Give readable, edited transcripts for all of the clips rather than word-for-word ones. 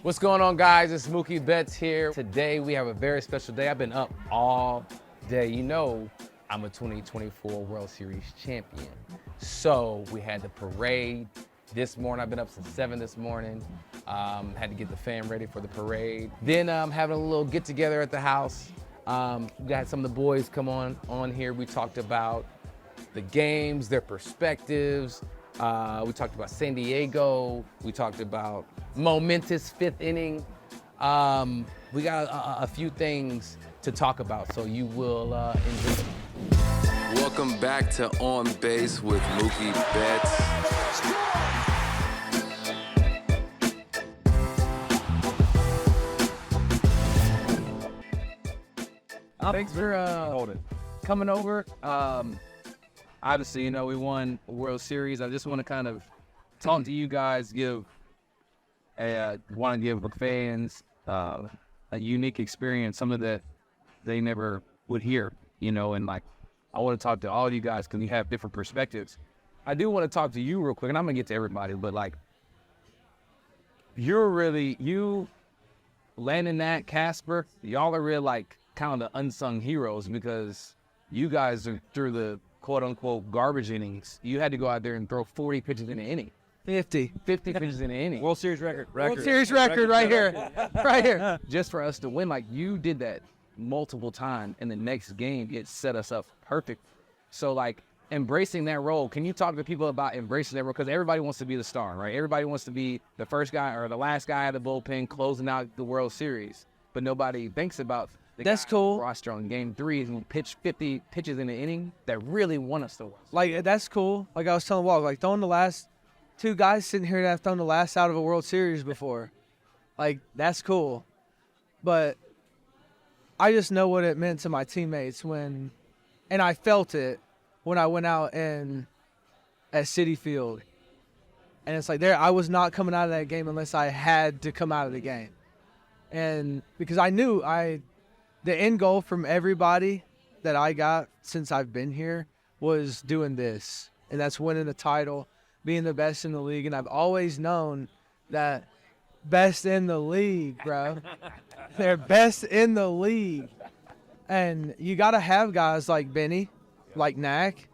What's going on, guys? It's Mookie Betts here. Today we have a very special day. I've been up all day. You know, I'm a 2024 World Series champion. So we had the parade this morning. I've been up since 7 this morning. Had to get the fam ready for the parade. Then having a little get together at the house. We got some of the boys come on here. We talked about the games, their perspectives. We talked about San Diego. We talked about momentous fifth inning. We got a few things to talk about, so you will enjoy. Welcome back to On Base with Mookie Betts. Thanks for coming over. Obviously, you know, we won a World Series. I just want to kind of talk to you guys, give the fans a unique experience, something that they never would hear, you know, and like, I want to talk to all of you guys because you have different perspectives. I do want to talk to you real quick, and I'm going to get to everybody, but like, you, Landon, Nat, Casper, y'all are really like kind of the unsung heroes because you guys are through the quote-unquote garbage innings. You had to go out there and throw 40 pitches in an inning. 50 pitches in an inning. World Series record. World Series record right here. Right here. Just for us to win. Like, you did that multiple times, and the next game, it set us up perfect. So, like, embracing that role, can you talk to people about embracing that role? Because everybody wants to be the star, right? Everybody wants to be the first guy or the last guy at the bullpen closing out the World Series. But nobody thinks about the That's guy cool. roster on game 3 who pitched 50 pitches in an inning that really won us the World Series. Like, that's cool. Like I was telling Walker, like throwing the last two guys sitting here that have thrown the last out of a World Series before. Like, that's cool. But I just know what it meant to my teammates and I felt it when I went out at Citi Field. And it's like I was not coming out of that game unless I had to come out of the game. And because I knew the end goal from everybody that I got since I've been here was doing this. And that's winning the title, being the best in the league. And I've always known that best in the league, bro. They're best in the league. And you got to have guys like Benny, like Knack,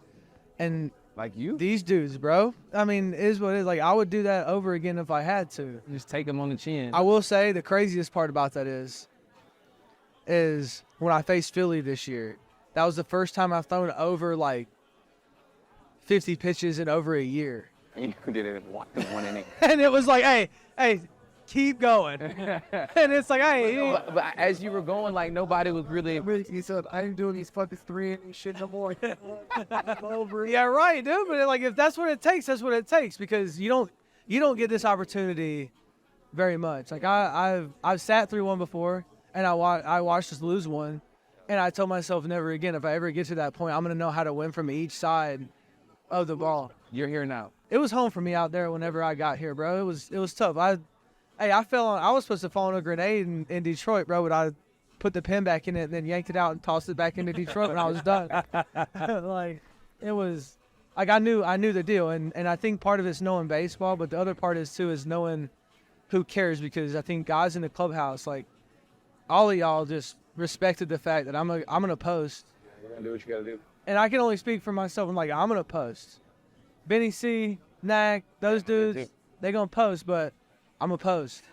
and Like you? these dudes, bro. I mean, it is what it is. Like, I would do that over again if I had to. Just take them on the chin. I will say the craziest part about that is when I faced Philly this year. That was the first time I've thrown over like 50 pitches in over a year. You did it in one inning. And it was like, hey, keep going. And it's like, hey. But as you were going, like, nobody was really. He said, I ain't doing these fucking 3 inning shit no more. Yeah, right, dude. But like, if that's what it takes, that's what it takes, because you don't get this opportunity very much. Like, I've sat through one before, and I watched us lose one, and I told myself never again. If I ever get to that point, I'm gonna know how to win from each side of the ball. You're here now. It was home for me out there whenever I got here, bro. It was tough. I was supposed to fall on a grenade in Detroit, bro, but I put the pin back in it and then yanked it out and tossed it back into Detroit when I was done. Like, it was, like, I knew the deal. And I think part of it's knowing baseball, but the other part is knowing who cares, because I think guys in the clubhouse, like, all of y'all just respected the fact that I'm going to post. You're going to do what you got to do. And I can only speak for myself. I'm like, I'm going to post. Benny C, Knack, those dudes, they're going to post, but I'm going to post.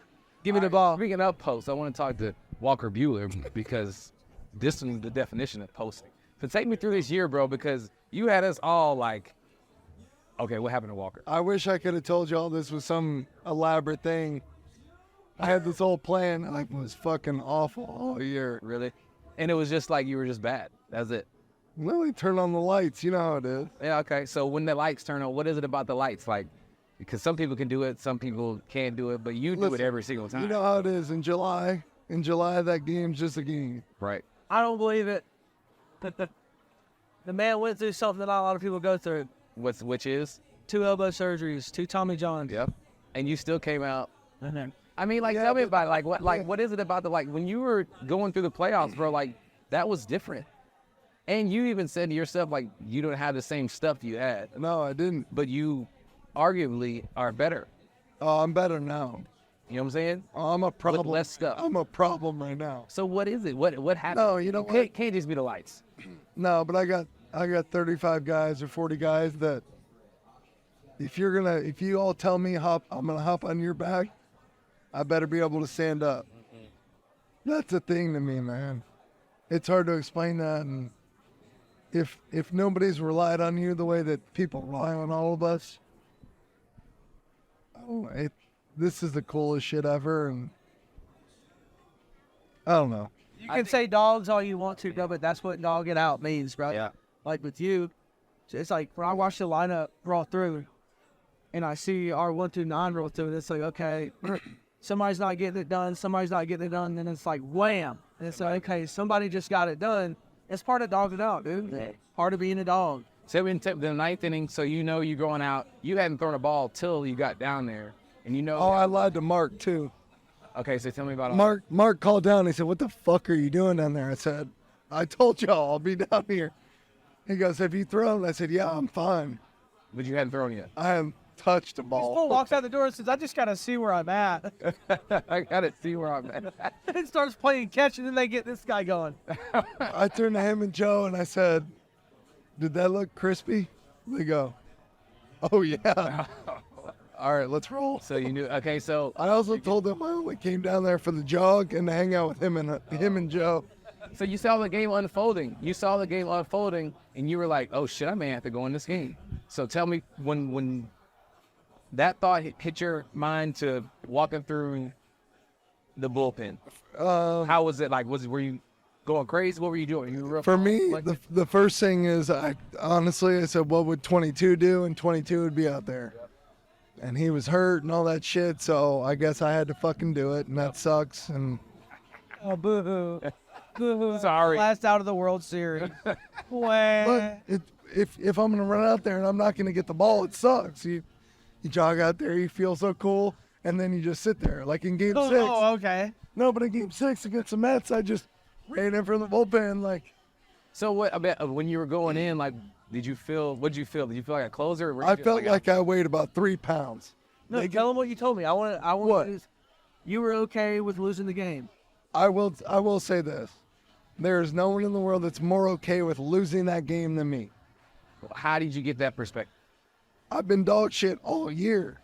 Give me the ball. Speaking of posts, I want to talk to Walker Buehler because this is the definition of posting. So take me through this year, bro, because you had us all like, okay, what happened to Walker? I wish I could have told y'all this was some elaborate thing. I had this whole plan, and it was fucking awful all year. Really? And it was just like you were just bad. That's it. Really turn on the lights. You know how it is. Yeah, okay. So when the lights turn on, what is it about the lights? Like, because some people can do it, some people can't do it, but you do it every single time. You know how it is in July. In July, that game's just a game. Right. I don't believe it. The man went through something that not a lot of people go through. Which is? 2 elbow surgeries, 2 Tommy Johns. Yep. And you still came out. I mean, like, tell me about it. Like, what is it about when you were going through the playoffs, bro, like, that was different. And you even said to yourself, like, you don't have the same stuff you had. No, I didn't. But you arguably are better. Oh, I'm better now. You know what I'm saying? I'm a problem. less stuff. I'm a problem right now. So what is it? What happened? No, you know what? Can't just be the lights. No, but I got 35 guys or 40 guys that if you all tell me I'm gonna hop on your back, I better be able to stand up. That's a thing to me, man. It's hard to explain that, and if nobody's relied on you the way that people rely on all of us, I don't know. This is the coolest shit ever, and I don't know. You can say dogs all you want to, but that's what dog it out means, bro. Yeah. Like with you, it's like when I watch the lineup roll through, and I see our 1 through 9 roll through, it's like, okay, somebody's not getting it done, somebody's not getting it done, and then it's like wham, and it's like, okay, somebody just got it done. It's part of dog it out, dude. Yeah. Part of being a dog. So in the ninth inning, so you know you're going out. You hadn't thrown a ball till you got down there, and you know. Oh, I lied to Mark too. Okay, so tell me about Mark called down. He said, "What the fuck are you doing down there?" I said, "I told y'all I'll be down here." He goes, "Have you thrown?" I said, "Yeah, I'm fine. But you hadn't thrown yet. I haven't touched a This ball." fool walks out the door and says, I just got to see where I'm at. I gotta see where I'm at. And starts playing catch, and then they get this guy going. I turned to him and Joe and I said, "Did that look crispy?" They go, "Oh yeah." All right, let's roll. So you knew. Okay, so I also told them I only came down there for the jog and to hang out with him and Joe. so you saw the game unfolding. You saw the game unfolding, and you were like, "Oh shit, I may have to go in this game." So tell me when that thought hit your mind to walking through the bullpen. How was it like? Were you going crazy? What were you doing? You were real For me, like- the first thing is I said, what would 22 do? And 22 would be out there. And he was hurt and all that shit, so I guess I had to fucking do it, and that sucks. And Oh, boo-hoo. Boo-hoo. Sorry. Last out of the World Series. but Wah. if I'm gonna run out there and I'm not gonna get the ball, it sucks. You jog out there, you feel so cool, and then you just sit there. Like in Game 6. Oh, okay. No, but in Game 6 against the Mets, I just ran in from the bullpen. Like So what? I bet when you were going in, like, what'd you feel? Did you feel like a closer? Or were you I just felt like I weighed about 3 pounds. No, tell him what you told me. I want What? You were okay with losing the game. I will say this: there is no one in the world that's more okay with losing that game than me. How did you get that perspective? I've been dog shit all year.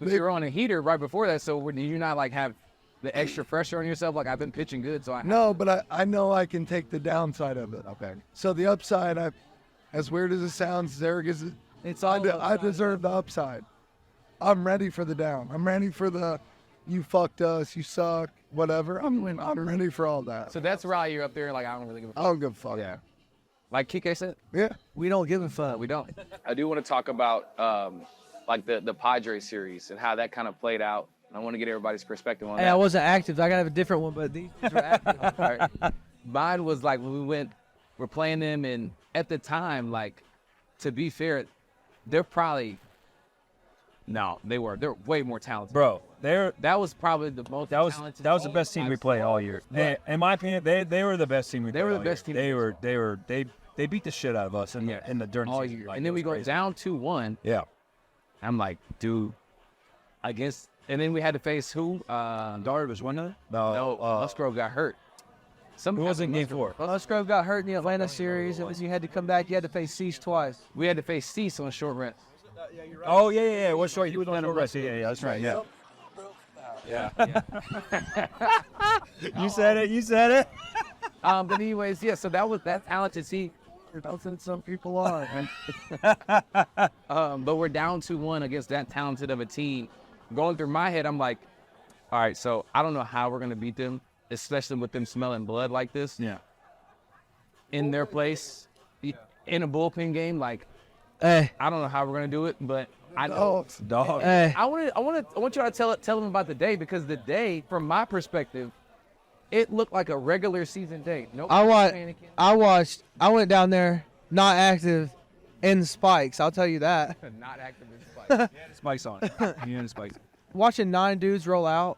But you were on a heater right before that, so did you not like have the extra pressure on yourself? Like, I've been pitching good, so I No, but I know I can take the downside of it. Okay. So the upside, as weird as it sounds, as arrogant as it, It's all I deserve the upside. I'm ready for the down. I'm ready for the, you fucked us, you suck, whatever. I'm ready for all that. So that's why you're up there, like, I don't really give a I fuck. don't give a fuck. Yeah. Like Kike said, Yeah. We don't give a fuck. we don't. I do want to talk about like the Padres series and how that kind of played out. I want to get everybody's perspective on Hey, I that. wasn't active. I gotta have a different one, but these are active. All right. Mine was like when we're playing them, and at the time, like, to be fair, they're probably, no, they're way more talented. Bro, That was probably the most talented. that was the best team we played all year. In my opinion, they were the best team we played. They were the all best year. team. They beat the shit out of us in the during all season. year. Like, And it then we was go crazy. down 2-1. Yeah. I'm like, dude, I guess. And then we had to face who? Darvish, wasn't it? No, Musgrove got hurt. Who was in Game 4? Musgrove got hurt in the Atlanta series. It was you had to come back. You had to face Cease twice. We had to face Cease on short rest. Oh yeah. What's short? He was on the rest. Yeah, that's right. Yeah. You said it. But anyways, yeah. So that's talented. See, some people are. But we're down 2-1 against that talented of a team. Going through my head, I'm like, all right. So I don't know how we're gonna beat them, especially with them smelling blood like this Yeah. in their place in a bullpen game. Like, Hey, I don't know how we're gonna do it, but I know. Dog. hey. I want y'all to tell them about the day, because the day, from my perspective, it looked like a regular season day. Nobody was panicking. I went down there, not active, in spikes. I'll tell you that. Not active in spike. Spikes on it. You had spikes. Watching 9 dudes roll out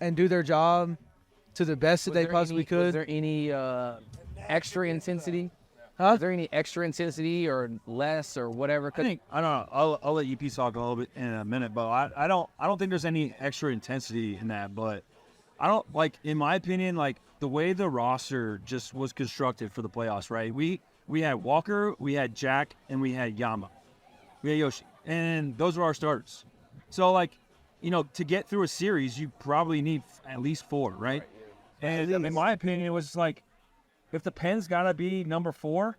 and do their job to the best that they possibly Was could. there any extra intensity? Is there any extra intensity or less or whatever? I don't know. I'll let you piece talk a little bit in a minute, but I don't think there's any extra intensity in that. But I don't like, in my opinion, like the way the roster just was constructed for the playoffs. Right? We had Walker, we had Jack, and we had Yama, we had Yoshi, and those were our starters. So like, to get through a series, you probably need at least 4, right? And in my opinion, it was like, if the pen's gotta be number 4,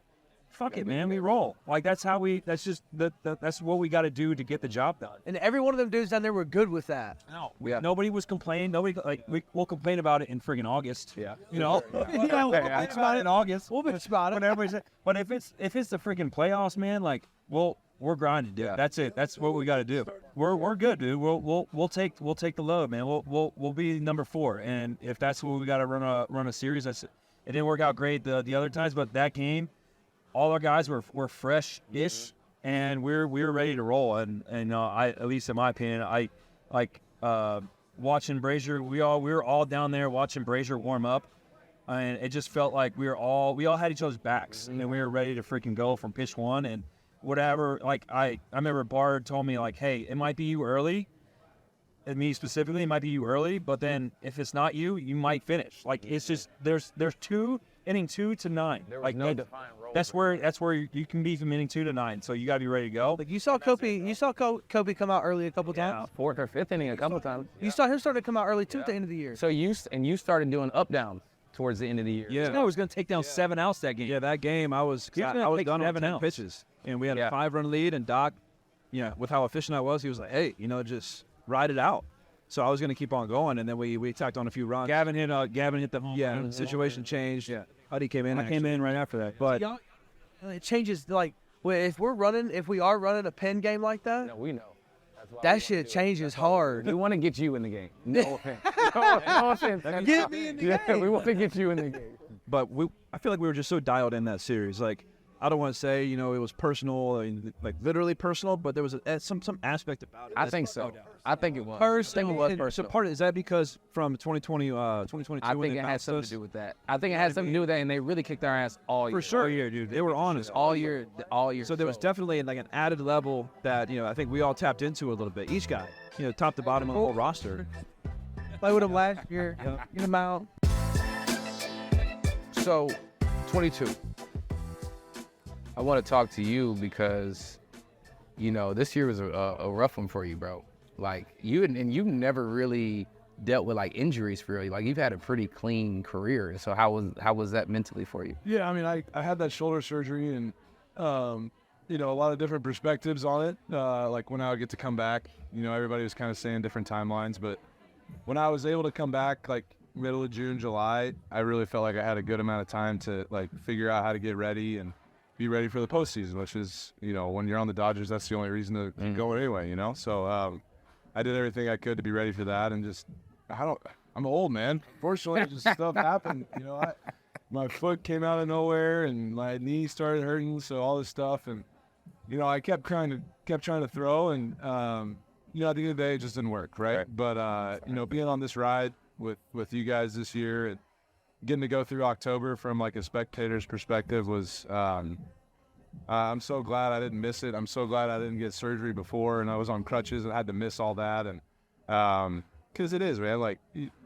fuck it, man, we roll. Like that's what we got to do to get the job done. And every one of them dudes down there were good with that. No, nobody was complaining. Nobody we'll complain about it in friggin' August. Yeah, we'll complain about it in August. We'll bitch about it. But if it's the friggin' playoffs, man, like we're grinding, dude. Yeah. That's it. That's what we got to do. We're good, dude. We'll take the load, man. We'll be number 4, and if that's what we got to run a series, that's it. It didn't work out great the other times, but that game, all our guys were fresh-ish, and we were ready to roll. And I, at least in my opinion, I like watching Brazier. We were all down there watching Brazier warm up, and it just felt like we all had each other's backs, and we were ready to freaking go from pitch 1 and whatever. Like I remember Bard told me like, hey, it might be you early. And me specifically, it might be you early, but then if it's not you, you might finish. Like it's just there's 2 to 9. There was like no defined role. That's where you can be from inning 2 to 9. So you gotta be ready to go. Like you saw Kobe come out early a couple times. 4th or 5th inning a couple times. You saw him start to come out early too at the end of the year. So you started doing up down towards the end of the year. Yeah, I was gonna take down 7 outs that game. Yeah, that game I was done on 10 pitches, and we had a 5-run lead. And Doc, with how efficient I was, he was like, "Hey, just ride it out." So I was going to keep on going, and then we tacked on a few runs. Gavin hit the home run. Situation changed. Yeah, Huddy came in. I came in right after that. But it changes. Like if we are running a pen game like that, No, we know. that shit changes hard. We want to get you in the game. No offense. No offense. Get me in the game. We want to get you in the game. But I feel like we were just so dialed in that series. Like, I don't want to say, it was personal, like literally personal, but there was some aspect about it. I think so. I think it was. So part of is that because from 2020, 2022, I think it has something to do with that. I think it has something to do with that, and they really kicked our ass all year. For sure. all year, dude. They were honest. All year. So there was definitely like an added level that, I think we all tapped into a little bit. Each guy, top to bottom of the whole roster. Play with him last year. Get him out. So, 22. I want to talk to you because, this year was a rough one for you, bro. Like you never really dealt with like injuries for really. Like you've had a pretty clean career. So how was that mentally for you? Yeah, I mean, I had that shoulder surgery and, a lot of different perspectives on it. Like when I would get to come back, everybody was kind of saying different timelines. But when I was able to come back, like middle of June, July, I really felt like I had a good amount of time to like figure out how to get ready and be ready for the postseason, which is, when you're on the Dodgers, that's the only reason to keep going anyway, So I did everything I could to be ready for that, and just I'm old, man. Fortunately, just stuff happened. My foot came out of nowhere, and my knee started hurting, so all this stuff, and I kept trying to throw, and at the end of the day, it just didn't work, right? But being on this ride with you guys this year and getting to go through October from like a spectator's perspective was I'm so glad I didn't miss it. I'm so glad I didn't get surgery before and I was on crutches and had to miss all that. And because it is, man, like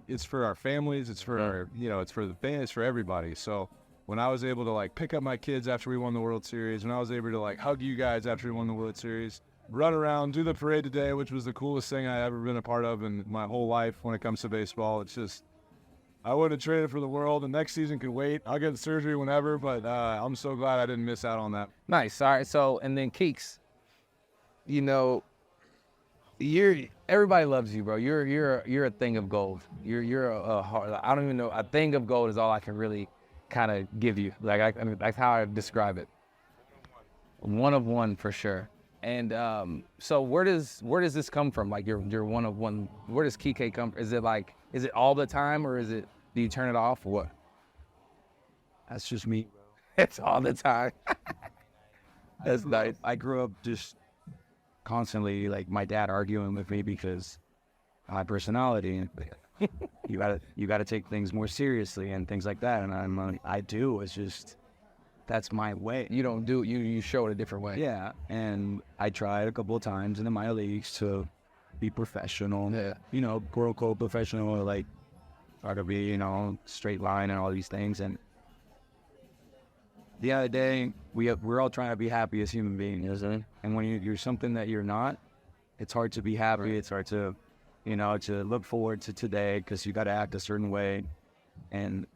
it's for our families, it's for our, it's for the fans, it's for everybody. So when I was able to like pick up my kids after we won the World Series, when I was able to like hug you guys after we won the World Series, run around, do the parade today, which was the coolest thing I ever been a part of in my whole life when it comes to baseball. It's just, I wouldn't have traded for the world. The next season could wait. I'll get the surgery whenever, but I'm so glad I didn't miss out on that. Nice. All right. So, and then Keeks, everybody loves you, bro. You're a thing of gold. You're a hard, I don't even know. A thing of gold is all I can really kind of give you. Like that's how I describe it. One of one for sure. And so where does this come from? Like you're one of one. Where does Kike come from? Is it all the time, or do you turn it off, or what? That's just me, bro. It's all the time. That's nice. I grew up just constantly like my dad arguing with me because my personality and you gotta take things more seriously and things like that. And I do. It's just that's my way. You don't do it. You show it a different way. Yeah, and I tried a couple of times in the minor leagues to be professional. Yeah. You know, quote unquote professional, like try to be, you know, straight line and all these things. And the other day, we're all trying to be happy as human beings, isn't it? And when you're something that you're not, it's hard to be happy. Right. It's hard to, you know, to look forward to today because you got to act a certain way. And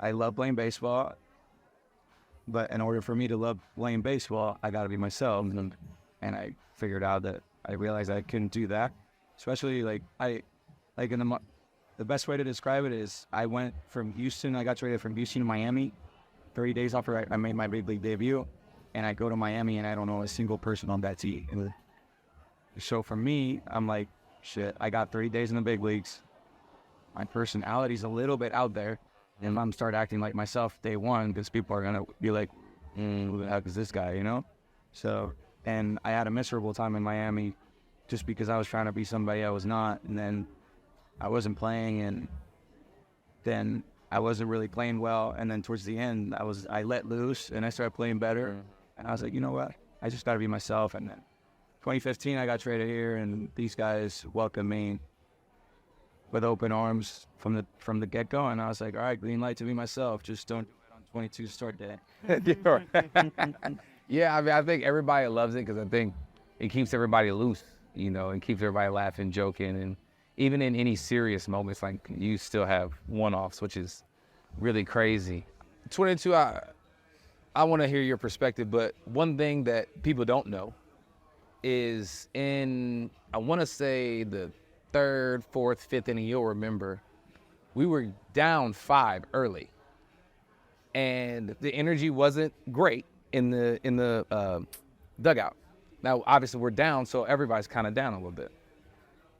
I love playing baseball, but in order for me to love playing baseball, I got to be myself. And I figured out that I realized I couldn't do that. Especially like the best way to describe it is I went from Houston. I got traded from Houston to Miami 30 days after I made my big league debut, and I go to Miami and I don't know a single person on that team. So for me, I'm like, shit, I got 30 days in the big leagues. My personality's a little bit out there, and I'm start acting like myself day one because people are gonna be like, who the heck is this guy, you know? So, and I had a miserable time in Miami just because I was trying to be somebody I was not, and then I wasn't playing, and then I wasn't really playing well, and then towards the end, I let loose, and I started playing better, and I was like, you know what? I just got to be myself, and then 2015, I got traded here, and these guys welcomed me with open arms from the get-go, and I was like, all right, green light to be myself. Just don't do it on 22 start day. Yeah, I mean, I think everybody loves it because I think it keeps everybody loose, you know, and keeps everybody laughing, joking, and even in any serious moments, like you still have one-offs, which is really crazy. 22, I want to hear your perspective, but one thing that people don't know is I want to say the third, fourth, fifth inning, you'll remember, we were down 5 early, and the energy wasn't great in the dugout. Now, obviously, we're down, so everybody's kind of down a little bit.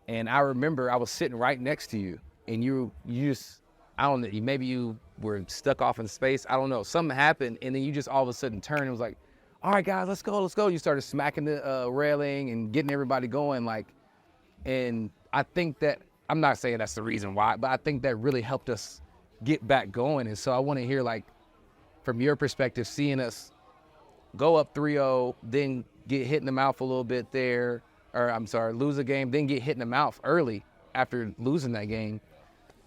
And I remember I was sitting right next to you, and you just, I don't know, maybe you were stuck off in space. I don't know. Something happened, and then you just all of a sudden turned and was like, all right, guys, let's go. You started smacking the railing and getting everybody going, like, and I think that, I'm not saying that's the reason why, but I think that really helped us get back going. And so I want to hear, like, from your perspective, seeing us go up 3-0, then get hit in the mouth a little bit there, or I'm sorry, lose a game, then get hit in the mouth early after losing that game.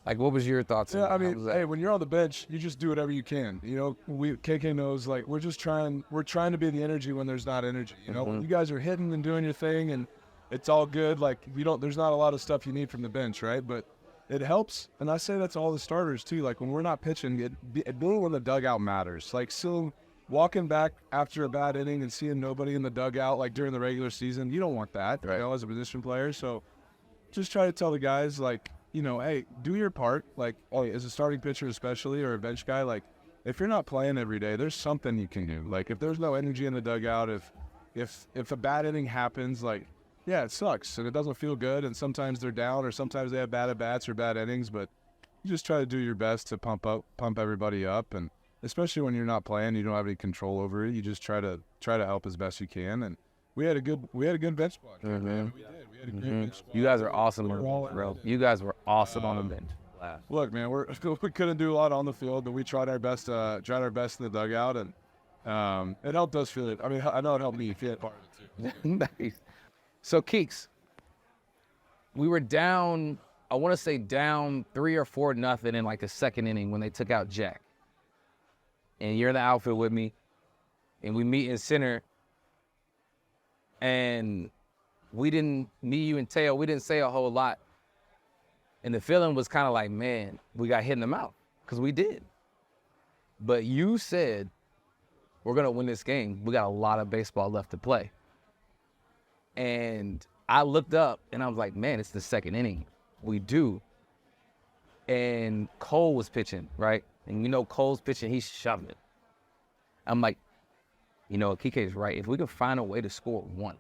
Like, what was your thoughts? Yeah, I mean, hey, when you're on the bench, you just do whatever you can. You know, KK knows, like, we're trying to be the energy when there's not energy. You know, when you guys are hitting and doing your thing and it's all good, like, there's not a lot of stuff you need from the bench, right? But it helps, and I say that's all the starters too. Like, when we're not pitching, being in the dugout matters. Like, still walking back after a bad inning and seeing nobody in the dugout, like during the regular season, you don't want that, right, you know, as a position player. So just try to tell the guys, like, you know, hey, do your part. Like, as a starting pitcher especially, or a bench guy, like, if you're not playing every day, there's something you can do. Like, if there's no energy in the dugout, if a bad inning happens, like, yeah, it sucks and it doesn't feel good, and sometimes they're down or sometimes they have bad at-bats or bad innings, but you just try to do your best to pump everybody up, and especially when you're not playing, you don't have any control over it. You just try to help as best you can, and we had a good bench squad. We had a great bench squad. You guys are awesome, bro. You guys were awesome on the bench. Look, man, we couldn't do a lot on the field, but we tried our best in the dugout, and it helped us feel it. I mean, I know it helped me feel part of it too. Nice. So, Keeks, we were down, I want to say down 3 or 4-0 in like the second inning when they took out Jack. And you're in the outfield with me, and we meet in center, and me, you, and Teo, we didn't say a whole lot. And the feeling was kind of like, man, we got hit in the mouth, because we did. But you said, we're going to win this game. We got a lot of baseball left to play. And I looked up, and I was like, man, it's the second inning. We do. And Cole was pitching, right? And you know Cole's pitching, he's shoving it. I'm like, you know, Kike's right. If we can find a way to score one,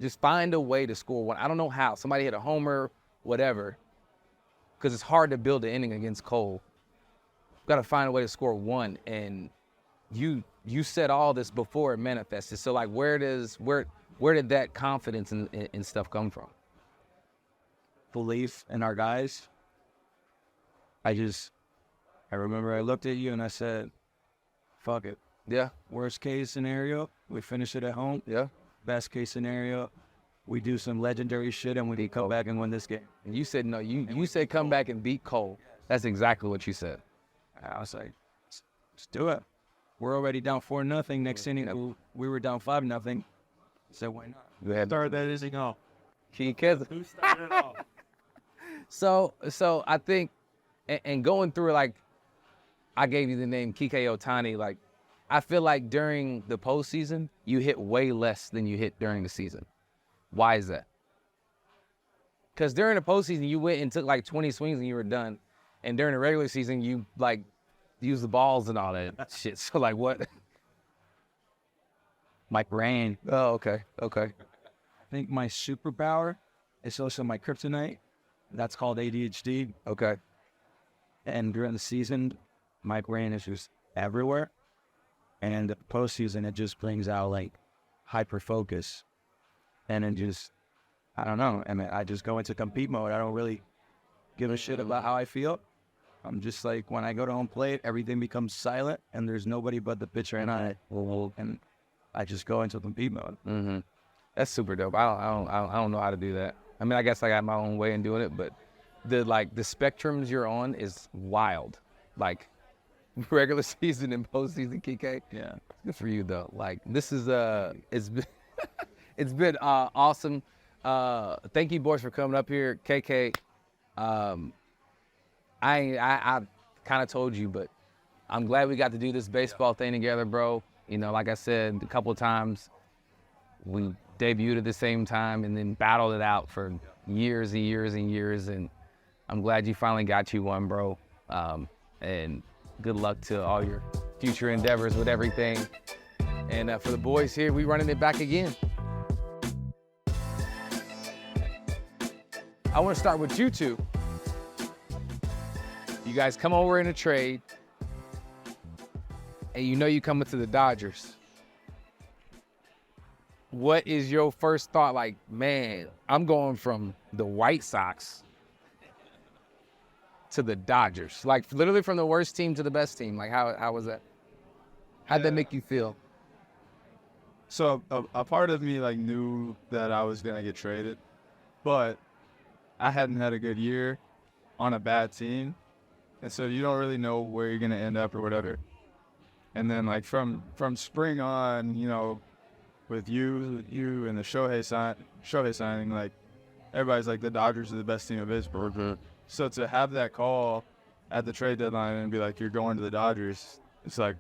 just find a way to score one. I don't know how. Somebody hit a homer, whatever, because it's hard to build an inning against Cole. Got to find a way to score one. And you said all this before it manifested. So, like, where did that confidence and stuff come from? Belief in our guys. I remember I looked at you and I said, fuck it. Yeah. Worst case scenario, we finish it at home. Yeah. Best case scenario, we do some legendary shit and we come back and win this game. And you said no. You said come back and beat Cole. That's exactly what you said. I was like, let's do it. We're already down 4-0. Next inning, we were down 5-0. So why not? Go ahead. Start that inning off. Who started off? So I think, and going through like, I gave you the name Kike Ohtani. Like, I feel like during the postseason, you hit way less than you hit during the season. Why is that? Because during the postseason, you went and took like 20 swings and you were done. And during the regular season, you like use the balls and all that shit. So like what? My brain. Oh, okay. I think my superpower is also my kryptonite. That's called ADHD. Okay. And during the season, my brain is just everywhere. And the postseason, it just brings out like hyper focus. And it just, I don't know. I mean, I just go into compete mode. I don't really give a shit about how I feel. I'm just like, when I go to home plate, everything becomes silent and there's nobody but the pitcher and I. And I just go into compete mode. Mm-hmm. That's super dope. I don't know how to do that. I mean, I guess I got my own way in doing it, but the spectrums you're on is wild. Like regular season and postseason, Kike. Yeah. Good for you though. Like this is it's been awesome. Thank you boys for coming up here. KK, I kind of told you, but I'm glad we got to do this baseball thing together, bro. You know, like I said a couple of times, we debuted at the same time and then battled it out for years and years and years. And I'm glad you finally got you one, bro. And good luck to all your future endeavors with everything. And for the boys here, we running it back again. I want to start with you two. You guys come over in a trade, and you know you coming to the Dodgers. What is your first thought? Like, man, I'm going from the White Sox to the Dodgers. Like, literally from the worst team to the best team. Like, how was that? How'd that make you feel? So a part of me like knew that I was gonna get traded, but I hadn't had a good year on a bad team, and so you don't really know where you're gonna end up or whatever. And then like from spring on, you know, with you and the Shohei signing, like everybody's like the Dodgers are the best team of baseball. Mm-hmm. So to have that call at the trade deadline and be like, you're going to the Dodgers, it's like,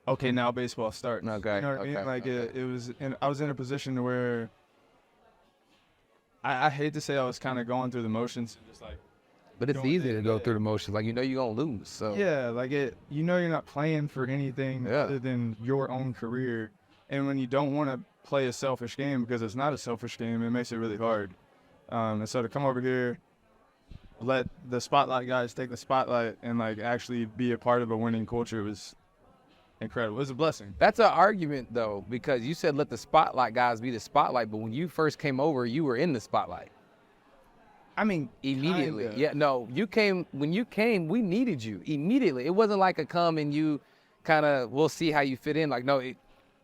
okay, now baseball starts. Okay. You know what I mean? Like it was, and I was in a position where I hate to say I was kind of going through the motions, just like. But it's easy to go through the motions. Like, you know you're going to lose. So yeah, like you know you're not playing for anything other than your own career. And when you don't want to play a selfish game, because it's not a selfish game, it makes it really hard. And so to come over here, let the spotlight guys take the spotlight and like actually be a part of a winning culture was incredible. It was a blessing. that's an argument, though, because you said let the spotlight guys be the spotlight, but when you first came over, you were in the spotlight. I mean, Immediately. kinda. Yeah, no, when you came, we needed you immediately. It wasn't like a come and you kind of, we'll see how you fit in. Like, no,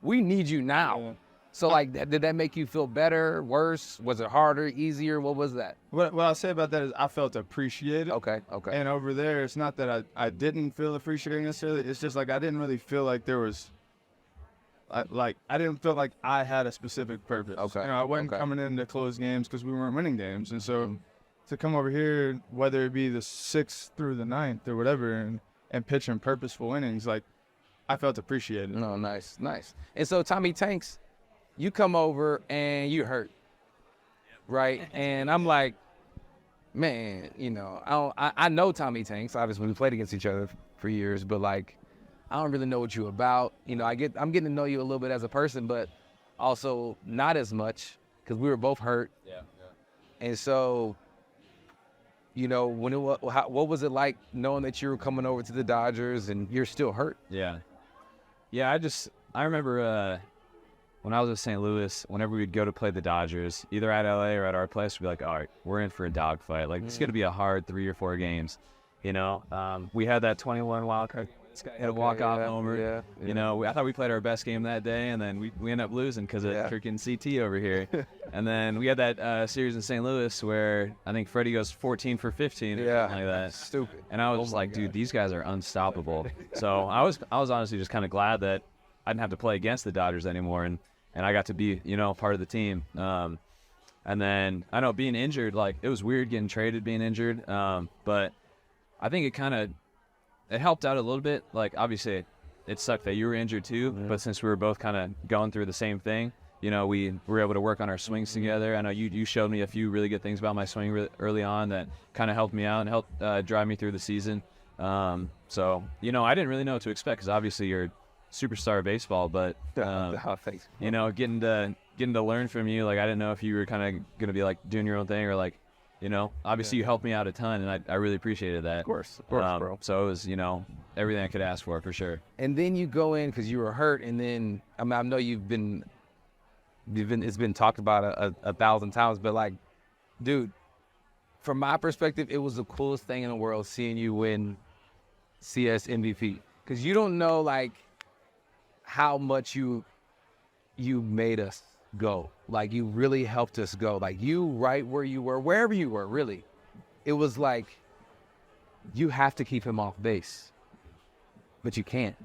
we need you now. Yeah. So, like, did that make you feel better, worse? Was it harder, easier? What was that? What I'll say about that is I felt appreciated. Okay. And over there, it's not that I didn't feel appreciated necessarily. It's just like I didn't really feel like there was, I didn't feel like I had a specific purpose. Okay. You know, I wasn't coming in to close games because we weren't winning games. And so to come over here, whether it be the 6th through the 9th or whatever, and pitch in purposeful innings, like I felt appreciated. No, nice. And so, Tommy Tanks, you come over and you hurt, right? And I'm like, man, you know, I know Tommy Tanks. Obviously, we played against each other for years, but like, I don't really know what you're about. You know, I'm getting to know you a little bit as a person, but also not as much because we were both hurt. Yeah. And so, you know, what was it like knowing that you were coming over to the Dodgers and you're still hurt? Yeah, I remember when I was in St. Louis, whenever we'd go to play the Dodgers, either at LA or at our place, we'd be like, all right, we're in for a dogfight. Like, it's going to be a hard 3 or 4 games, you know? We had that 21 wild card This guy hit a walk-off homer. You know, I thought we played our best game that day, and then we ended up losing because of freaking CT over here. And then we had that series in St. Louis where I think Freddie goes 14 for 15 or something like that. Stupid. And I was just like, dude, these guys are unstoppable. So I was honestly just kind of glad that I didn't have to play against the Dodgers anymore, and I got to be, you know, part of the team. And then I know being injured, like it was weird getting traded, being injured. But I think it helped out a little bit. Like obviously it sucked that you were injured too, but since we were both kind of going through the same thing, you know, we were able to work on our swings together. I know you showed me a few really good things about my swing early on that kind of helped me out and helped drive me through the season. So, you know, I didn't really know what to expect because obviously you're superstar of baseball, but you know, getting to learn from you, like I didn't know if you were kind of gonna be like doing your own thing or like, you know, obviously you helped me out a ton, and I really appreciated that. Of course, bro. So it was, you know, everything I could ask for sure. And then you go in because you were hurt, and then I mean, I know it's been talked about a thousand times, but like, dude, from my perspective, it was the coolest thing in the world seeing you win CS MVP because you don't know like how much you made us go. Like you really helped us go. Like you right where you were, wherever you were, really. It was like you have to keep him off base, but you can't.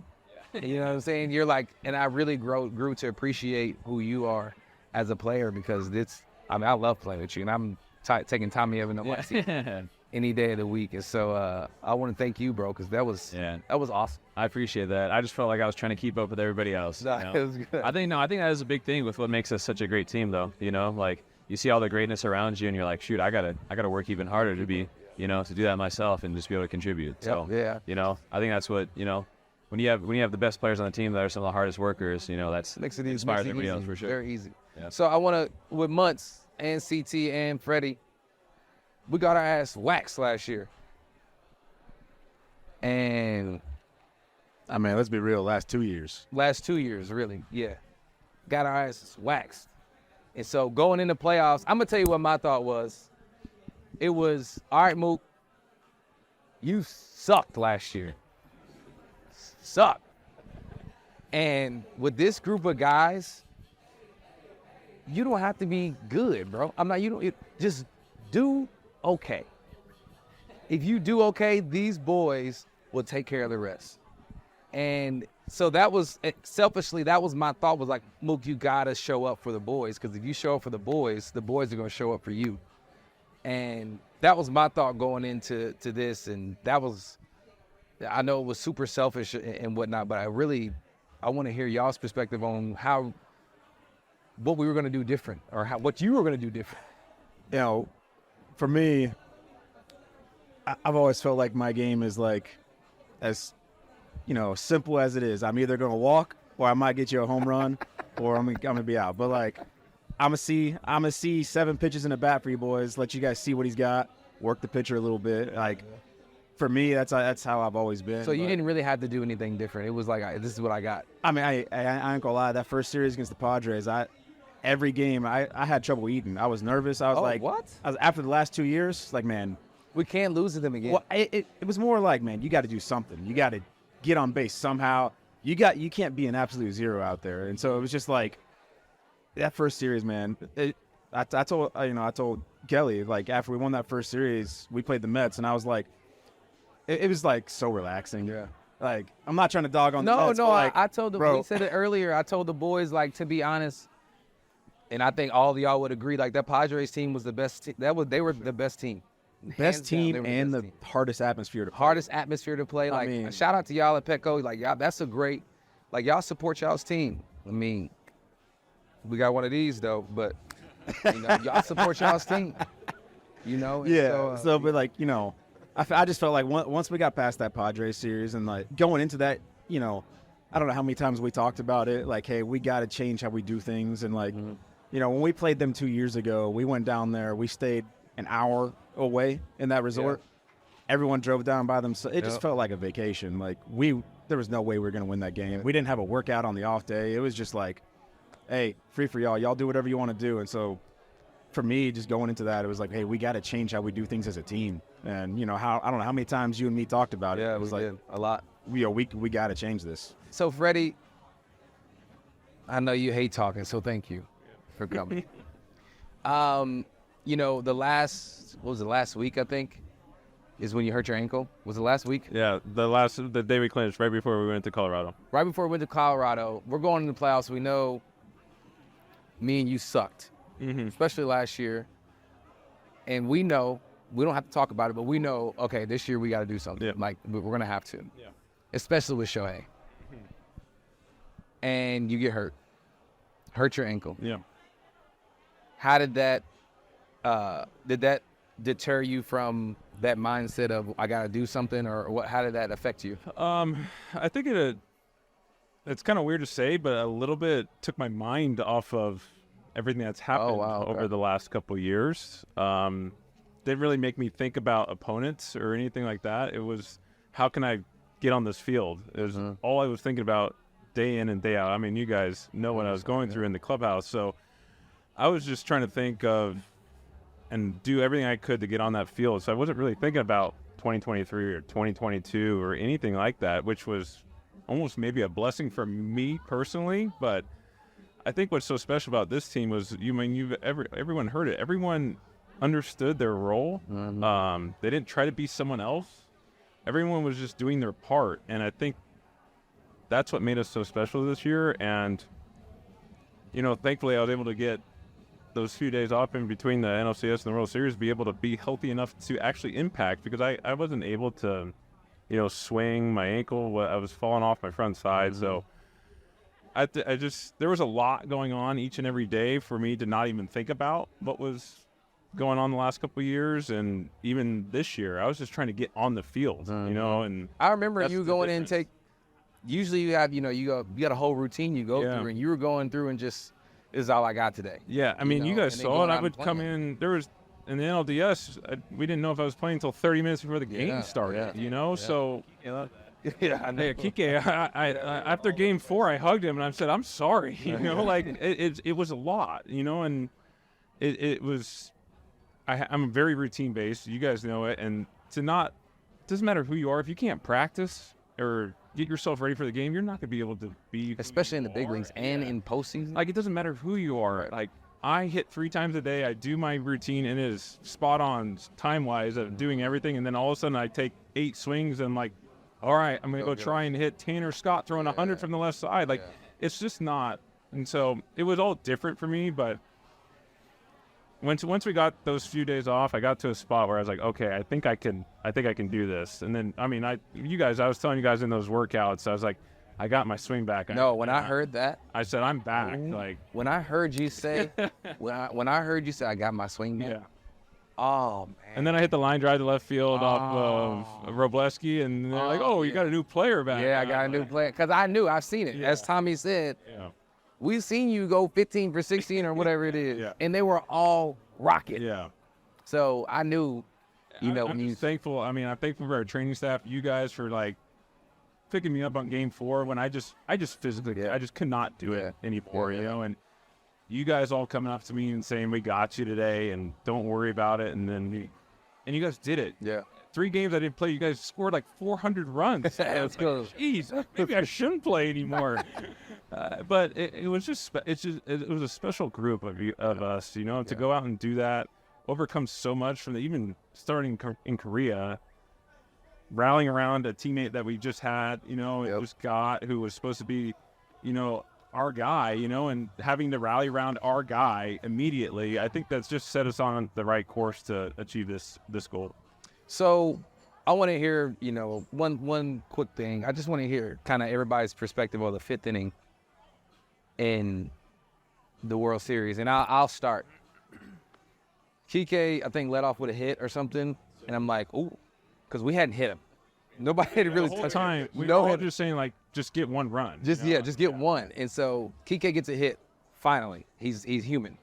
You know what I'm saying? You're like, and I really grew to appreciate who you are as a player because I love playing with you, and I'm taking Tommy Evans on my team any day of the week. And so I want to thank you, bro, because that was awesome. I appreciate that. I just felt like I was trying to keep up with everybody else. No, you know? it was good. I think that is a big thing with what makes us such a great team, though. You know, like you see all the greatness around you, and you're like, shoot, I gotta work even harder to be, you know, to do that myself and just be able to contribute. So, you know, I think that's what, you know, when you have the best players on the team that are some of the hardest workers, you know, that's makes it inspires easy, everybody else for sure. Very easy. Yeah. So I want to, with Muntz and CT and Freddie, we got our ass waxed last year. And I mean, let's be real, last 2 years, really, yeah. Got our asses waxed. And so going into playoffs, I'm going to tell you what my thought was. It was, all right, Mook, you sucked last year. Sucked. And with this group of guys, you don't have to be good, bro. Just do okay. If you do okay, these boys will take care of the rest. And so that was, selfishly, that was my thought, was like, Mook, you gotta show up for the boys, because if you show up for the boys are gonna show up for you. And that was my thought going into this, and that was, I know it was super selfish and whatnot, but I want to hear y'all's perspective on what we were gonna do different, or what you were gonna do different. You know, for me, I've always felt like my game is like as, you know, simple as it is. I'm either going to walk or I might get you a home run or I'm going to be out. But like, I'm going to see 7 pitches in a bat for you boys, let you guys see what he's got, work the pitcher a little bit. Like, for me, that's how I've always been. So you didn't really have to do anything different. It was like, this is what I got. I mean, I ain't gonna lie. That first series against the Padres, every game I had trouble eating. I was nervous. I was like, what? After the last 2 years, like, man, we can't lose to them again. Well, it was more like, man, you got to do something. You got to get on base somehow. You can't be an absolute zero out there. And so it was just like that first series, man. I told Kelly, like, after we won that first series, we played the Mets, and I was like, it was like so relaxing. Yeah. Like, I'm not trying to dog on the Mets. No, like, I told them, bro. we said it earlier, I told the boys, like, to be honest, and I think all of y'all would agree, like, that Padres team was the best team. They were the best team. Best team and the hardest atmosphere to play. Hardest atmosphere to play. Like, I mean, shout out to y'all at Petco. Like, y'all, that's a great, like, y'all support y'all's team. I mean, we got one of these, though, but, you know, y'all support y'all's team. You know? Yeah. So, but, like, you know, I just felt like once we got past that Padres series and, like, going into that, you know, I don't know how many times we talked about it. Like, hey, we got to change how we do things. And, like, you know, when we played them 2 years ago, we went down there. We stayed an hour away in that resort. Yeah. Everyone drove down by themselves. It just felt like a vacation. Like, there was no way we were going to win that game. We didn't have a workout on the off day. It was just like, hey, free for y'all. Y'all do whatever you want to do. And so for me, just going into that, it was like, hey, we got to change how we do things as a team. And, you know, I don't know how many times you and me talked about it. Yeah, it was we like did. A lot. we got to change this. So, Freddie, I know you hate talking, so thank you for coming. You know, what was it, last week, I think, is when you hurt your ankle? Was it last week? Yeah, the day we clinched, right before we went to Colorado. Right before we went to Colorado. We're going into the playoffs. We know me and you sucked, especially last year. And we know, we don't have to talk about it, but we know, okay, this year we got to do something. Yeah. Like, we're going to have to. Yeah. Especially with Shohei. And you get hurt your ankle. Yeah. How did that deter you from that mindset of I got to do something, or what? How did that affect you? I think it's kind of weird to say, but a little bit took my mind off of everything that's happened over the last couple years. Didn't really make me think about opponents or anything like that. It was, how can I get on this field? It was all I was thinking about day in and day out. I mean, you guys know what I was going through in the clubhouse. So I was just trying to think of and do everything I could to get on that field. So I wasn't really thinking about 2023 or 2022 or anything like that, which was almost maybe a blessing for me personally. But I think what's so special about this team was, everyone heard it. Everyone understood their role. They didn't try to be someone else. Everyone was just doing their part. And I think that's what made us so special this year. And, you know, thankfully I was able to get those few days off in between the NLCS and the World Series, be able to be healthy enough to actually impact, because I wasn't able to, you know, swing my ankle. I was falling off my front side. So I just, there was a lot going on each and every day for me to not even think about what was going on the last couple of years. And even this year, I was just trying to get on the field, you know. And I remember you going in and usually you have, you got a whole routine you go through, and you were going through and just, this is all I got today. Yeah, I mean, you guys saw it. I would come in. There was in the NLDS. We didn't know if I was playing until 30 minutes before the game started. You know, so I know. Kike, I after Game 4, I hugged him and I said, "I'm sorry." You know, like it was a lot. You know, and it was. I'm very routine based. You guys know it, and it doesn't matter who you are. If you can't practice or get yourself ready for the game, you're not going to be able to be, especially in the big leagues and in postseason. Like, it doesn't matter who you are. Right. Like, I hit 3 times a day. I do my routine, and it is spot on time-wise of doing everything. And then all of a sudden, I take 8 swings, and like, all right, I'm going to go try and hit Tanner Scott throwing 100 from the left side. Like, it's just not. And so it was all different for me, but once we got those few days off, I got to a spot where I was like, okay, I think I can do this. And then, I mean, I was telling you guys in those workouts, I was like, I got my swing back. When I heard that, I said, I'm back. Like, when I heard you say, when I heard you say, I got my swing back. Yeah. Oh, man. And then I hit the line drive to left field off of Robleski, and they're like, oh, you got a new player back. Yeah, I got a new player. Because I knew, I've seen it. As Tommy said, we've seen you go 15 for 16 or whatever it is. And they were all rocket. Yeah. So I knew, I'm just thankful. I mean, I'm thankful for our training staff, you guys, for like picking me up on Game 4 when I just physically, I just could not do it anymore, you know. And you guys all coming up to me and saying, we got you today and don't worry about it. And then you guys did it. Yeah. 3 games I didn't play, you guys scored like 400 runs. Let's go. Jeez, maybe I shouldn't play anymore. But it was it was a special group of us, you know, to go out and do that, overcome so much from even starting in Korea, rallying around a teammate that we just had, you know, it was Scott, who was supposed to be, you know, our guy, you know, and having to rally around our guy immediately. I think that's just set us on the right course to achieve this goal. So I want to hear, you know, one quick thing. I just want to hear kind of everybody's perspective on the 5th inning in the World Series. And I'll start. Kike, I think, led off with a hit or something. And I'm like, ooh, because we hadn't hit him. Nobody had really touched him. We were all just saying, like, just get one run. Just get one. And so Kike gets a hit, finally. He's human.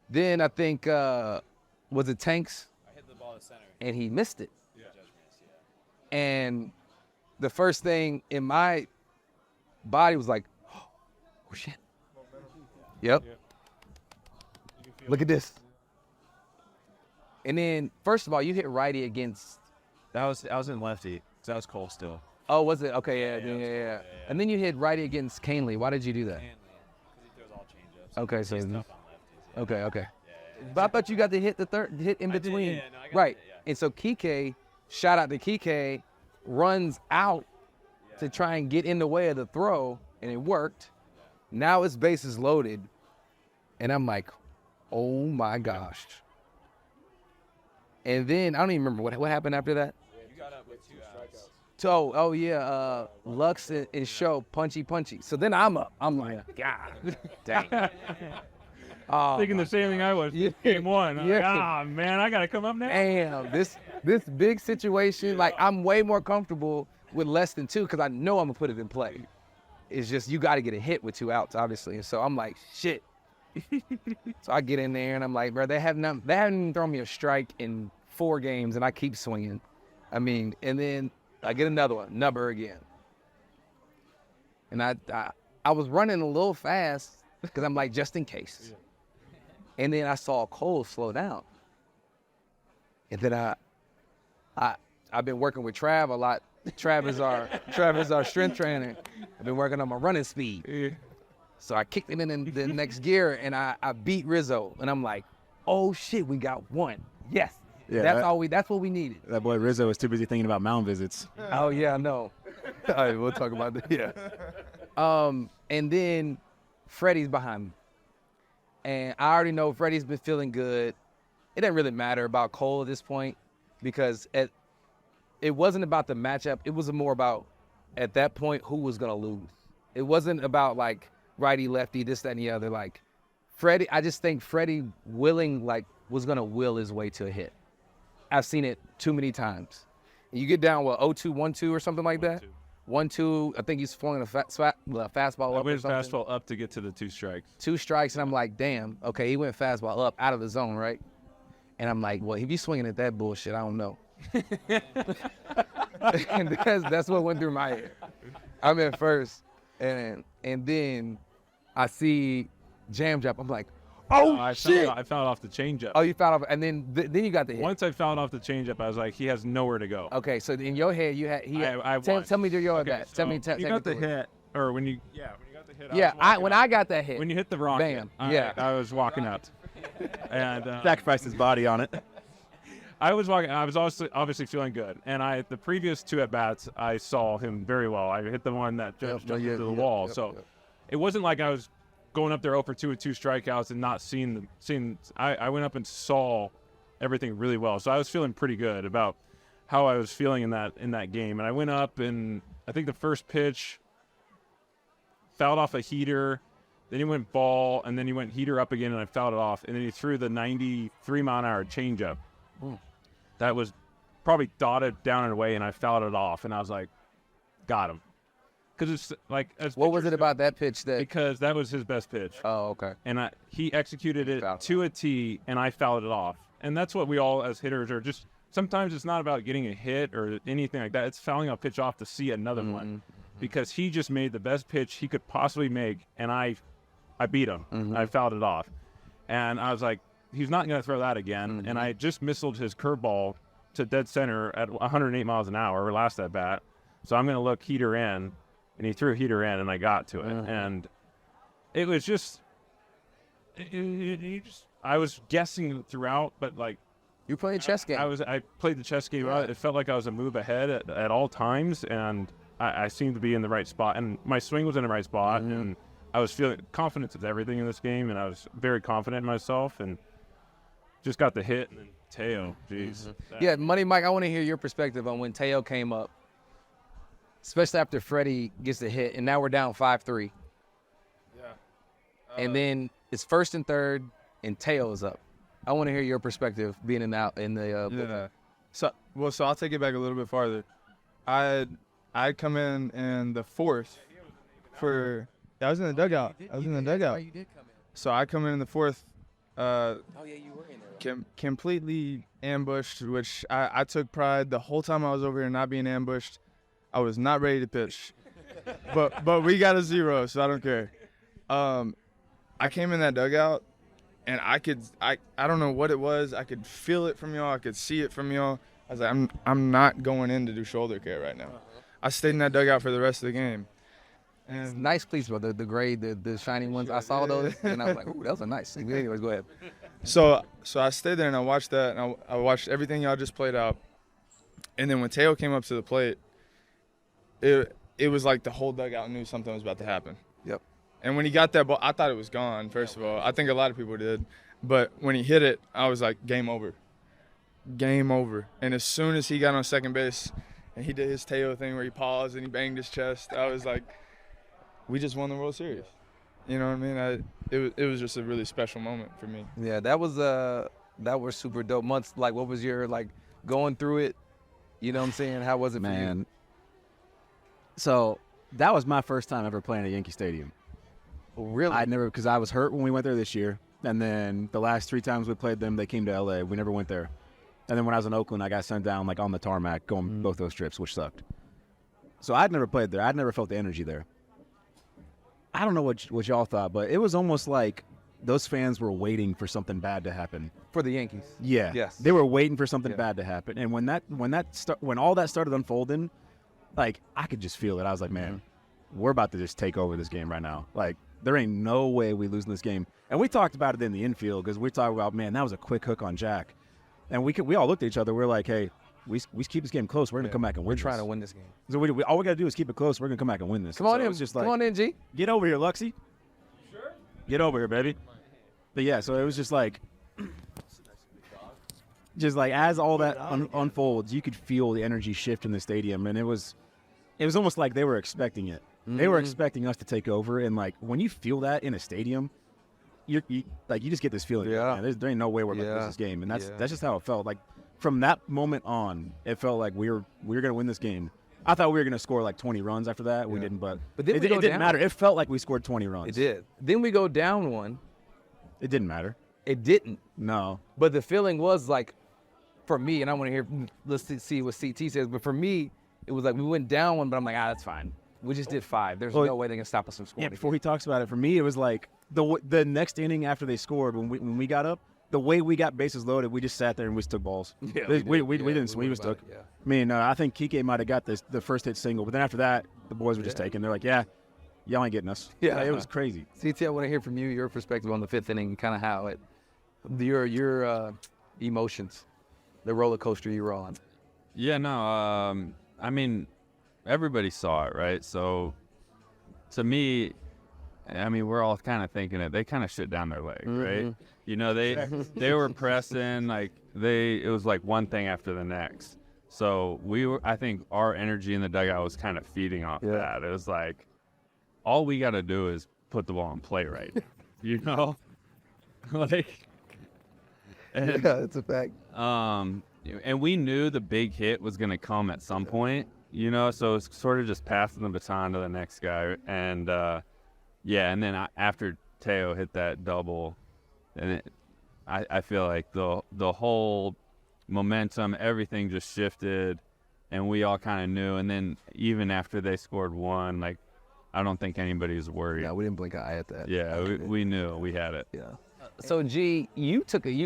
Then I think, was it Tanks? I hit the ball to center. And he missed it. And the first thing in my body was like, oh, shit. Yep. Look at this. And then, first of all, you hit righty against. I was in lefty, because I was Cole still. Oh, was it? Okay, yeah. And then you hit righty against Canley. Why did you do that? Because he throws all changeups. Okay, so He's tough on lefties. okay. But I thought you got to hit hit in between. No, I got Right. it, yeah. And so Kike, shout out to Kike, runs out to try and get in the way of the throw, and it worked. Now his bases loaded, and I'm like, oh my gosh. And then I don't even remember what happened after that. You got up with 2 strikeouts. So, Lux and Show, punchy. So then I'm up. I'm like, God, dang. Thinking the same thing I was. Game 1. I'm like, Yeah. man, I got to come up now. Damn, this big situation, like I'm way more comfortable with less than 2 because I know I'm gonna put it in play. It's just you got to get a hit with 2 outs, obviously. And so I'm like, shit. So I get in there and I'm like, bro, they haven't even thrown me a strike in 4 games, and I keep swinging. I mean, and then I get another one, Nubber again. And I was running a little fast because I'm like, just in case. And then I saw Cole slow down. And then I've been working with Trav a lot. Trav is our strength trainer. I've been working on my running speed. So I kicked it in the next gear, and I beat Rizzo. And I'm like, oh shit, we got 1. Yes. Yeah, that's what we needed. That boy Rizzo was too busy thinking about mound visits. Oh yeah, I know. All right, we'll talk about that. Yeah. And then Freddie's behind me. And I already know Freddie's been feeling good. It didn't really matter about Cole at this point because it wasn't about the matchup. It was more about, at that point, who was going to lose. It wasn't about, like, righty, lefty, this, that, and the other. Like, Freddie, I just think Freddie was going to will his way to a hit. I've seen it too many times. You get down, 0-2, 1-2 or something like that? 1-2, I think he's flowing a fastball up I or something. went fastball up to get to the 2 strikes. 2 strikes, and I'm like, damn, okay, he went fastball up out of the zone, right? And I'm like, well, if he's swinging at that bullshit, I don't know. And that's what went through my head. I'm at first, and then I see jam drop. I'm like, oh, shit. I fouled off the changeup. Oh, you fouled off, and then you got the hit. Once I fouled off the changeup, I was like, he has nowhere to go. Okay, so in your head, I won. tell me your Okay, that. so Tell me, you got the hit, or when you got the hit. Yeah, when I got that hit. When you hit the rocket. Bam. I was walking out. And Sacrificed his body on it. I was walking. I was obviously feeling good. And the previous 2 at bats, I saw him very well. I hit the one that just jumped into the wall. So it wasn't like I was going up there 0 for 2 with 2 strikeouts and not seeing. I went up and saw everything really well. So I was feeling pretty good about how I was feeling in that game. And I went up, and I think the first pitch fouled off a heater. Then he went ball, and then he went heater up again, and I fouled it off. And then he threw the 93-mile-an-hour changeup. That was probably dotted down and away, and I fouled it off. And I was like, got him. Because it's like, what was it about that pitch that? Because that was his best pitch. Oh, okay. And he executed it to a T, and I fouled it off. And that's what we all as hitters are just. Sometimes it's not about getting a hit or anything like that. It's fouling a pitch off to see another one, because he just made the best pitch he could possibly make, and I beat him. I fouled it off, and I was like, he's not going to throw that again. And I just missiled his curveball to dead center at 108 miles an hour last at bat. So I'm going to look heater in, and he threw heater in, and I got to it. And it was just, I was guessing throughout, but like, you played a chess game. I played the chess game. It felt like I was a move ahead at all times, and I seemed to be in the right spot, and my swing was in the right spot, and I was feeling confidence of everything in this game, and I was very confident in myself, and just got the hit, and then Teo, jeez. Yeah, Money Mike, I want to hear your perspective on when Teo came up, especially after Freddie gets the hit, and now we're down 5-3. Yeah. And then it's 1st and 3rd, and Teo is up. I want to hear your perspective being in the yeah. So I'll take it back a little bit farther. I'd come in the 4th for I was in the dugout. Oh, you did come in. So I come in the 4th. Oh yeah, you were in there. Completely ambushed, which I took pride the whole time I was over here not being ambushed. I was not ready to pitch, but we got a 0, so I don't care. I came in that dugout, and I don't know what it was. I could feel it from y'all. I could see it from y'all. I was like, I'm not going in to do shoulder care right now. I stayed in that dugout for the rest of the game. It's nice cleats, bro. The gray, the shiny ones. I saw those, and I was like, "Ooh, those are nice." Anyways, go ahead. So I stayed there and I watched that, and I watched everything y'all just played out. And then when Teo came up to the plate, it was like the whole dugout knew something was about to happen. Yep. And when he got that ball, I thought it was gone, first of all. I think a lot of people did. But when he hit it, I was like, game over. Game over. And as soon as he got on second base and he did his Teo thing where he paused and he banged his chest, I was like, we just won the World Series. You know what I mean? It was just a really special moment for me. Yeah, that was super dope months. Like, what was your, like, going through it? You know what I'm saying? How was it for you? Man. So that was my first time ever playing at Yankee Stadium. Really? I never, because I was hurt when we went there this year. And then the last 3 times we played them, they came to LA. We never went there. And then when I was in Oakland, I got sent down like on the tarmac going both those trips, which sucked. So I'd never played there. I'd never felt the energy there. I don't know what y'all thought, but it was almost like those fans were waiting for something bad to happen. For the Yankees. Yeah. Yes. They were waiting for something bad to happen. And when all that started unfolding, like I could just feel it. I was like, man, we're about to just take over this game right now. Like there ain't no way we losing this game. And we talked about it in the infield because we talked about, man, that was a quick hook on Jack. And we all looked at each other. We're like, hey, we keep this game close. We're going to come back and win. We're trying to win this game. So all we got to do is keep it close. We're going to come back and win this. Come on so in. Just come on in, G. Get over here, Luxie. Sure. Get over here, baby. But yeah, so it was just like as all that unfolds, you could feel the energy shift in the stadium, and it was almost like they were expecting it. They were expecting us to take over, and like when you feel that in a stadium, you just get this feeling. Yeah. Man, there ain't no way we're going to lose this game, and that's just how it felt. Like from that moment on, it felt like we were going to win this game. I thought we were going to score like 20 runs after that. We didn't, but then it didn't matter. It felt like we scored 20 runs. It did. Then we go down one. It didn't matter. It didn't. No. But the feeling was like, for me, and I want to hear, let's see what CT says, but for me, it was like we went down one, but I'm like, that's fine. We just did 5. There's no way they can stop us from scoring. Yeah, before he talks about it, for me, it was like the next inning after they scored, when we got up, the way we got bases loaded, we just sat there and we just took balls. Yeah, we didn't swing, we just took. Yeah. I mean, I think Kike might have got the first hit single, but then after that, the boys were just taking. They're like, yeah, y'all ain't getting us. Yeah. Like, it was crazy. CT, I want to hear from you, your perspective on the 5th inning, kind of how your emotions, the roller coaster you were on. Yeah, no, I mean, everybody saw it, right? So, to me, I mean, we're all kind of thinking it. They kind of shut down their leg, right? You know, they were pressing, like, it was like one thing after the next. So, I think our energy in the dugout was kind of feeding off that. It was like, all we got to do is put the ball in play right now, you know? Like, and, that's a fact. And we knew the big hit was going to come at some point, you know, so it's sort of just passing the baton to the next guy. And, and then after Teo hit that double, and I feel like the whole momentum, everything just shifted, and we all kind of knew. And then even after they scored 1, like, I don't think anybody was worried. Yeah, we didn't blink an eye at that. Yeah, we knew we had it. Yeah. So, G, you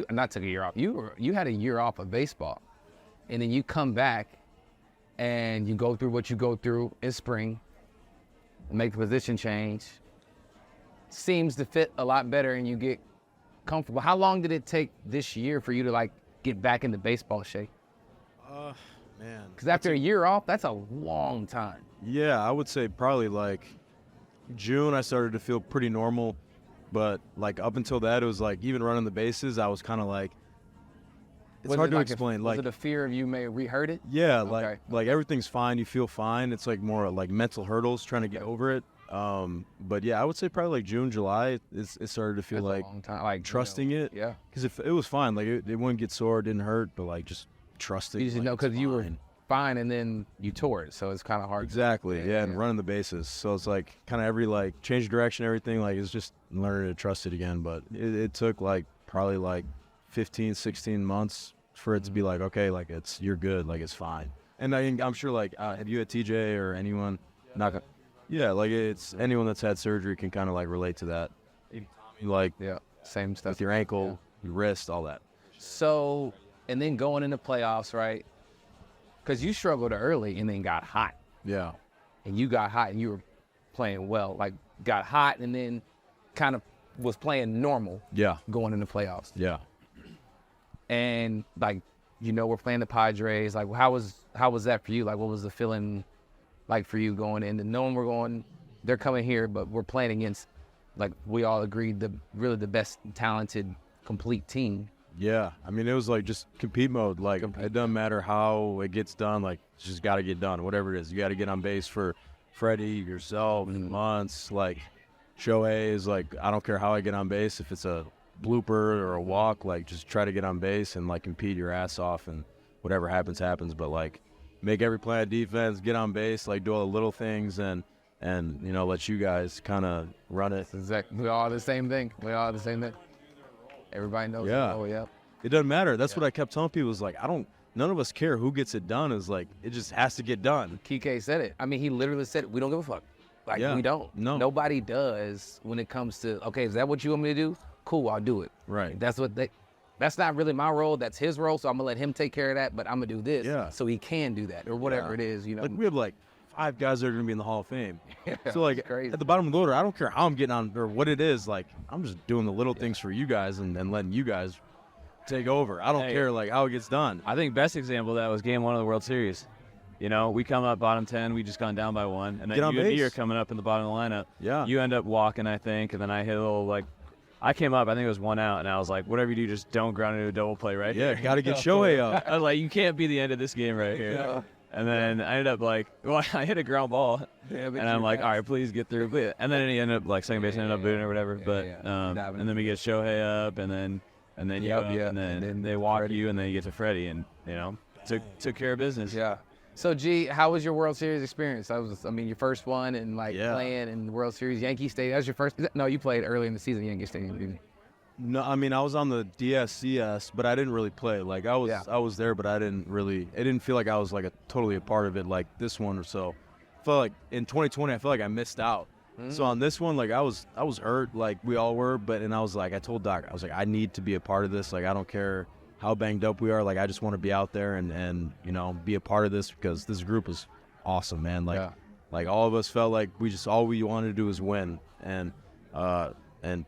not took a year off. You had a year off of baseball, and then you come back, and you go through what you go through in spring, make the position change. Seems to fit a lot better, and you get comfortable. How long did it take this year for you to like get back into baseball shape? Man. Because after a year off, that's a long time. Yeah, I would say probably like June I started to feel pretty normal. But, like, up until that, it was, like, even running the bases, I was kind of, like, it's hard to explain. Was it a fear of you may re-hurt it? Yeah, like everything's fine. You feel fine. It's, like, more, like, mental hurdles trying to get over it. But, yeah, I would say probably, like, June, July, it started to feel like trusting it. Yeah. Because it was fine. Like, it wouldn't get sore, it didn't hurt, but, like, just trusting. You just know because you were fine and then you tore it, so it's kind of hard. Exactly, yeah, and running the bases. So it's like kind of every like change of direction, everything, like it's just learning to trust it again. But it took like probably like 15, 16 months for it to be like, okay, like you're good, like it's fine. And I'm sure like have you had TJ or anyone? Yeah, like it's anyone that's had surgery can kind of like relate to that. Like same stuff with your ankle, your wrist, all that. So and then going into playoffs, right? Because you struggled early and then got hot. Yeah. And you got hot and you were playing well. Like, got hot and then kind of was playing normal. Yeah. Going into playoffs. Yeah. And, like, we're playing the Padres. Like, how was that for you? Like, what was the feeling like for you going in and knowing they're coming here, but we're playing against, like, we all agreed, really the best talented, complete team. Yeah, I mean, it was like just compete mode. Like, it doesn't matter how it gets done. Like, it's just got to get done, whatever it is. You got to get on base for Freddie, yourself, Muncy. Like, Shohei is like, I don't care how I get on base. If it's a blooper or a walk, like, just try to get on base and, like, compete your ass off, and whatever happens, happens. But, like, make every play on defense, get on base, like, do all the little things, and let you guys kind of run it. Exactly. We all the same thing. Everybody knows. Yeah. Oh, yeah. It doesn't matter. That's what I kept telling people, is like, none of us care who gets it done. Is like, it just has to get done. Kike said it. I mean, he literally said it. We don't give a fuck. Like, we don't. No. Nobody does when it comes to, okay, is that what you want me to do? Cool, I'll do it. Right. That's not really my role. That's his role, so I'm going to let him take care of that, but I'm going to do this. Yeah. So he can do that or whatever it is, Like, we have, like, 5 guys that are going to be in the Hall of Fame. Yeah, so, like, crazy. at the bottom of the order, I don't care how I'm getting on or what it is. Like, I'm just doing the little things for you guys and letting you guys take over. I don't care, like, how it gets done. I think best example of that was Game 1 of the World Series. We come up bottom 10, we just gone down by 1, and then you and me are coming up in the bottom of the lineup. Yeah. You end up walking, I think, and then I hit a little, like, I came up, I think it was 1 out, and I was like, whatever you do, just don't ground into a double play right here. Yeah, got to get Shohei up. I was like, you can't be the end of this game right here. Yeah. And then I ended up I hit a ground ball, and I'm like, all right, please get through. And then he ended up, like, second base ended up booting or whatever. And then we get Shohei up, and then you up, and then they walk Freddie. You, and then you get to Freddie, and took care of business. Yeah. So, G, how was your World Series experience? Your first one and, like, playing in the World Series, Yankee Stadium. That was your first? No, you played early in the season, Yankee Stadium, didn't you? No, I mean, I was on the DSCS, but I didn't really play. Like, I was there, but I didn't feel like I was, like, totally a part of it like this one or so. I felt like in 2020, I felt like I missed out. So on this one, like, I was hurt, like we all were, and I was like, I told Doc, I was like, I need to be a part of this. Like, I don't care how banged up we are. Like, I just want to be out there and be a part of this, because this group is awesome, man. Like all of us felt like all we wanted to do was win. And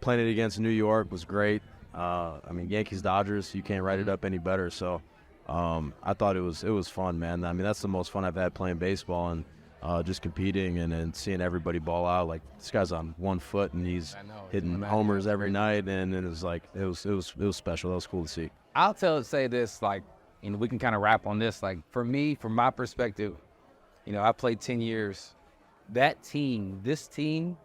playing it against New York was great. Yankees, Dodgers, you can't write it up any better. So I thought it was fun, man. I mean, that's the most fun I've had playing baseball, and just competing and seeing everybody ball out. Like, this guy's on 1 foot and he's hitting homers every night, and it was like it was special. That was cool to see. I'll say this, like, we can kind of wrap on this. Like, for me, from my perspective, I played 10 years. This team,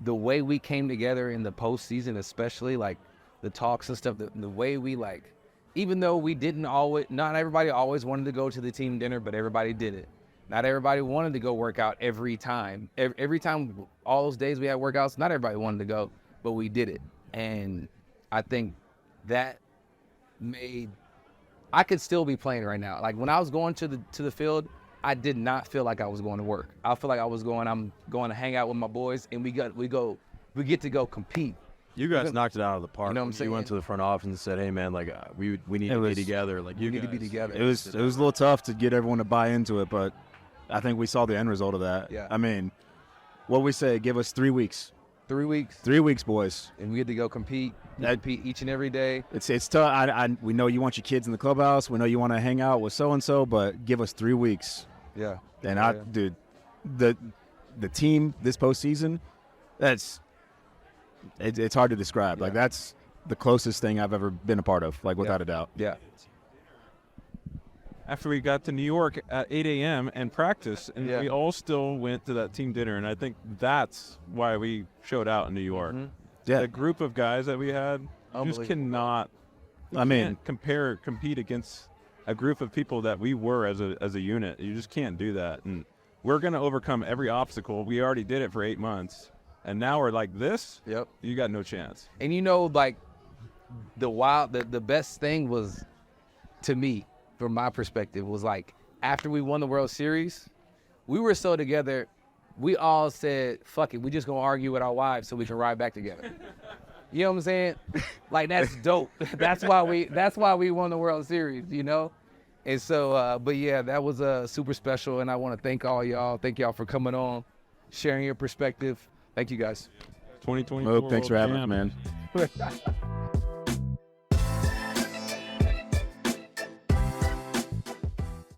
the way we came together in the postseason, especially, like, the talks and stuff, the way we, like, even though not everybody always wanted to go to the team dinner, but everybody did it. Not everybody wanted to go work out every time. Every time, all those days we had workouts, not everybody wanted to go, but we did it. And I think that I could still be playing right now. Like, when I was going to the field, I did not feel like I was going to work. I feel like I'm going to hang out with my boys, and we get to go compete. You guys knocked it out of the park. You know what I'm saying? You went to the front office and said, "Hey, man, like, we need to be together. Like, you need to be together." It was a little tough to get everyone to buy into it, but I think we saw the end result of that. Yeah. I mean, what we say, give us 3 weeks. 3 weeks. 3 weeks, boys. And we get to go compete. Compete each and every day. It's tough. We know you want your kids in the clubhouse. We know you want to hang out with so-and-so, but give us 3 weeks. Yeah. And dude, the team this postseason, it's hard to describe. Yeah. Like, that's the closest thing I've ever been a part of, like, without a doubt. Yeah. After we got to New York at 8 a.m. and practice, and we all still went to that team dinner, and I think that's why we showed out in New York. Mm-hmm. Yeah. The group of guys that we had, you just cannot compete against a group of people that we were as a unit. You just can't do that. And we're going to overcome every obstacle. We already did it for 8 months. And now we're like this. Yep. You got no chance. And like, the best thing was, to me, from my perspective, was like, after we won the World Series, we were so together, we all said, fuck it, we just gonna argue with our wives so we can ride back together. You know what I'm saying? Like, that's dope. That's why we won the World Series, And so, but yeah, that was super special, and I want to thank all y'all. Thank y'all for coming on, sharing your perspective. Thank you guys. 2024. Thanks for having us, man.